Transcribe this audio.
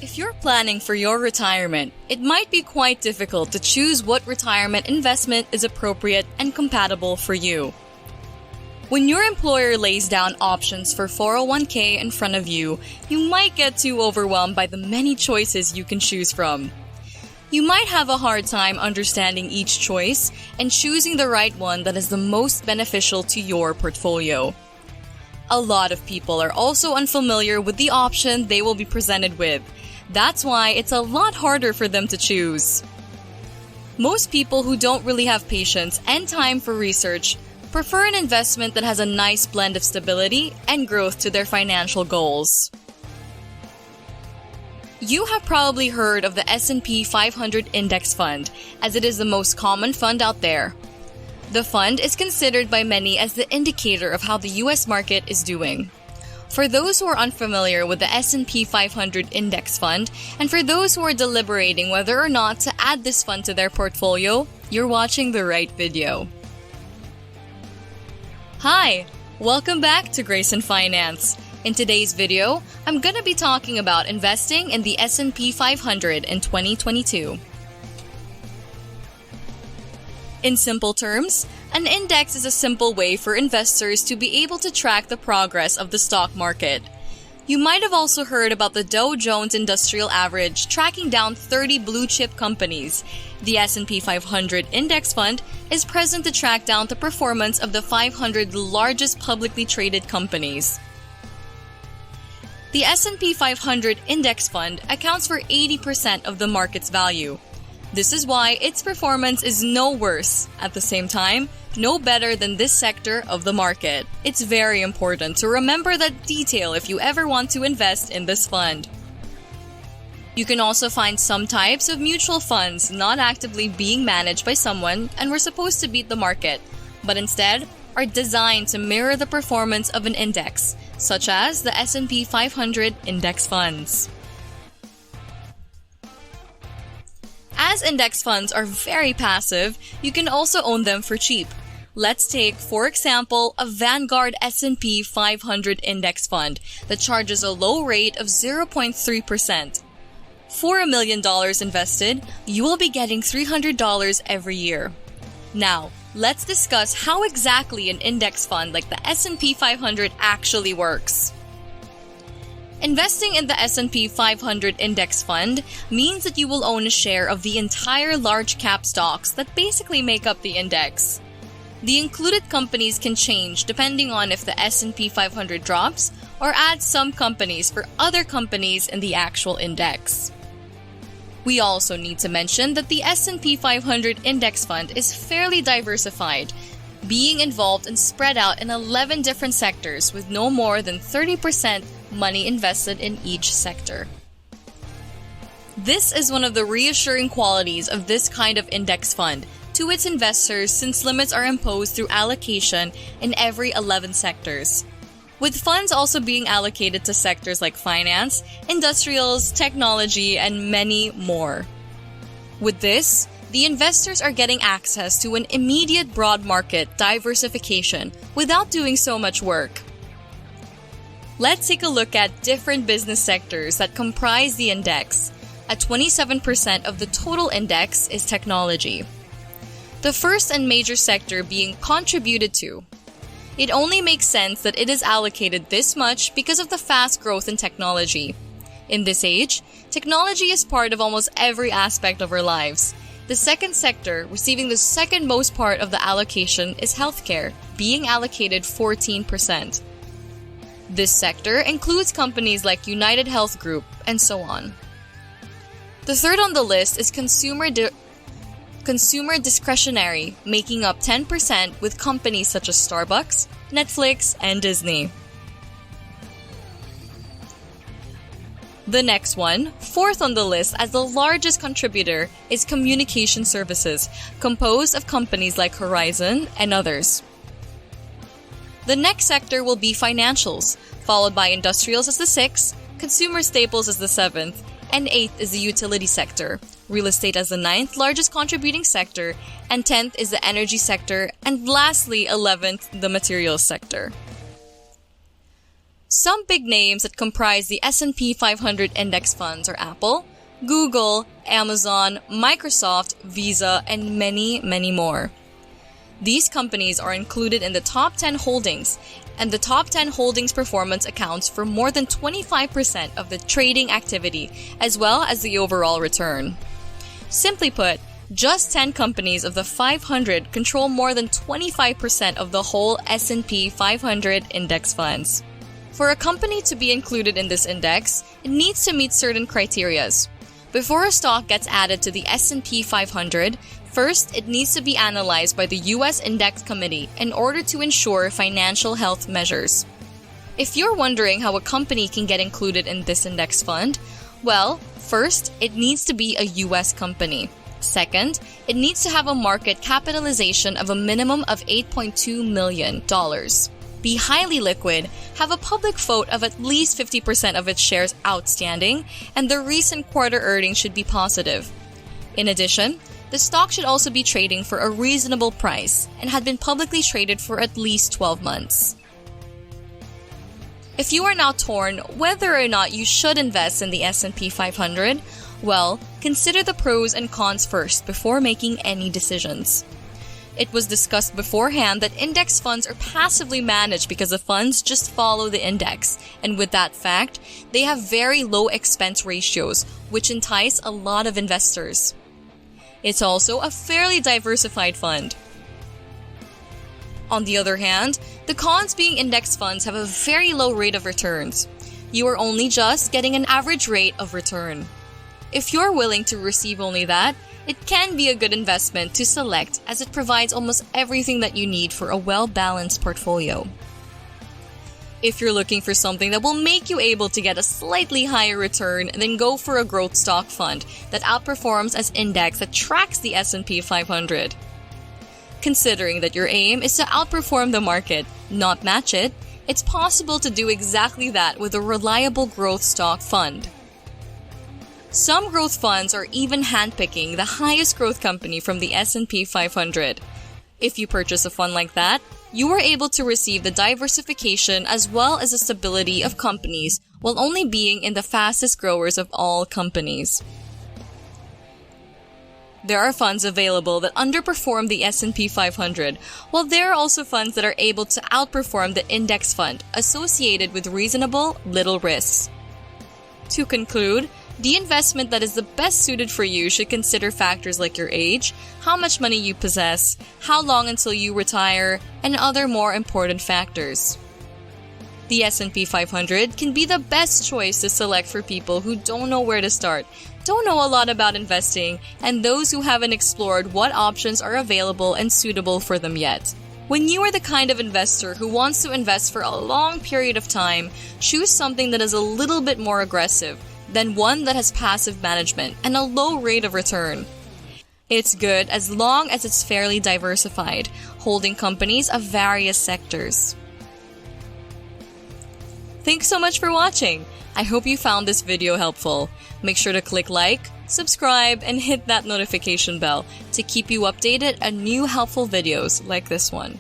If you're planning for your retirement, it might be quite difficult to choose what retirement investment is appropriate and compatible for you. When your employer lays down options for 401k in front of you, you might get too overwhelmed by the many choices you can choose from. You might have a hard time understanding each choice and choosing the right one that is the most beneficial to your portfolio. A lot of people are also unfamiliar with the option they will be presented with. That's why it's a lot harder for them to choose. Most people who don't really have patience and time for research prefer an investment that has a nice blend of stability and growth to their financial goals. You have probably heard of the S&P 500 Index Fund, as it is the most common fund out there. The fund is considered by many as the indicator of how the US market is doing. For those who are unfamiliar with the S&P 500 Index Fund, and for those who are deliberating whether or not to add this fund to their portfolio, you're watching the right video. Hi! Welcome back to Grayson Finance. In today's video, I'm gonna be talking about investing in the S&P 500 in 2022. In simple terms, an index is a simple way for investors to be able to track the progress of the stock market. You might have also heard about the Dow Jones Industrial Average tracking down 30 blue-chip companies. The S&P 500 Index Fund is present to track down the performance of the 500 largest publicly traded companies. The S&P 500 Index Fund accounts for 80% of the market's value. This is why its performance is no worse, at the same time, no better than this sector of the market. It's very important to remember that detail if you ever want to invest in this fund. You can also find some types of mutual funds not actively being managed by someone and were supposed to beat the market, but instead are designed to mirror the performance of an index, such as the S&P 500 Index Funds. As index funds are very passive, you can also own them for cheap. Let's take, for example, a Vanguard S&P 500 Index Fund that charges a low rate of 0.3%. For $1 million invested, you will be getting $300 every year. Now, let's discuss how exactly an index fund like the S&P 500 actually works. Investing in the S&P 500 Index Fund means that you will own a share of the entire large-cap stocks that basically make up the index. The included companies can change depending on if the S&P 500 drops or adds some companies for other companies in the actual index. We also need to mention that the S&P 500 Index Fund is fairly diversified, being involved and spread out in 11 different sectors with no more than 30% money invested in each sector. This is one of the reassuring qualities of this kind of index fund to its investors, since limits are imposed through allocation in every 11 sectors, with funds also being allocated to sectors like finance, industrials, technology, and many more. With this, the investors are getting access to an immediate broad market diversification without doing so much work. Let's take a look at different business sectors that comprise the index. At 27% of the total index is technology. The first and major sector being contributed to. It only makes sense that it is allocated this much because of the fast growth in technology. In this age, technology is part of almost every aspect of our lives. The second sector, receiving the second most part of the allocation, is healthcare, being allocated 14%. This sector includes companies like United Health Group, and so on. The third on the list is consumer discretionary, making up 10% with companies such as Starbucks, Netflix, and Disney. The next one, fourth on the list as the largest contributor, is communication services, composed of companies like Horizon and others. The next sector will be financials, followed by industrials as the 6th, consumer staples as the 7th, and 8th is the utility sector, real estate as the 9th largest contributing sector, and 10th is the energy sector, and lastly 11th, the materials sector. Some big names that comprise the S&P 500 index funds are Apple, Google, Amazon, Microsoft, Visa, and many, many more. These companies are included in the top 10 holdings, and the top 10 holdings performance accounts for more than 25% of the trading activity, as well as the overall return. Simply put, just 10 companies of the 500 control more than 25% of the whole S&P 500 index funds. For a company to be included in this index, it needs to meet certain criteria. Before a stock gets added to the S&P 500, first, it needs to be analyzed by the U.S. Index Committee in order to ensure financial health measures. If you're wondering how a company can get included in this index fund, well, first, it needs to be a U.S. company. Second, it needs to have a market capitalization of a minimum of $8.2 million. Be highly liquid, have a public float of at least 50% of its shares outstanding, and the recent quarter earnings should be positive. In addition, the stock should also be trading for a reasonable price and had been publicly traded for at least 12 months. If you are now torn whether or not you should invest in the S&P 500, well, consider the pros and cons first before making any decisions. It was discussed beforehand that index funds are passively managed because the funds just follow the index, and with that fact, they have very low expense ratios, which entice a lot of investors. It's also a fairly diversified fund. On the other hand, the cons being index funds have a very low rate of returns. You are only just getting an average rate of return. If you're willing to receive only that, it can be a good investment to select as it provides almost everything that you need for a well-balanced portfolio. If you're looking for something that will make you able to get a slightly higher return, then go for a growth stock fund that outperforms as index that tracks the S&P 500. Considering that your aim is to outperform the market, not match it, it's possible to do exactly that with a reliable growth stock fund. Some growth funds are even handpicking the highest growth company from the S&P 500. If you purchase a fund like that, you are able to receive the diversification as well as the stability of companies while only being in the fastest growers of all companies. There are funds available that underperform the S&P 500, while there are also funds that are able to outperform the index fund associated with reasonable little risks. To conclude, the investment that is the best suited for you should consider factors like your age, how much money you possess, how long until you retire, and other more important factors. The S&P 500 can be the best choice to select for people who don't know where to start, don't know a lot about investing, and those who haven't explored what options are available and suitable for them yet. When you are the kind of investor who wants to invest for a long period of time, choose something that is a little bit more aggressive than one that has passive management and a low rate of return. It's good as long as it's fairly diversified, holding companies of various sectors. Thanks so much for watching. I hope you found this video helpful. Make sure to click like, subscribe, and hit that notification bell to keep you updated on new helpful videos like this one.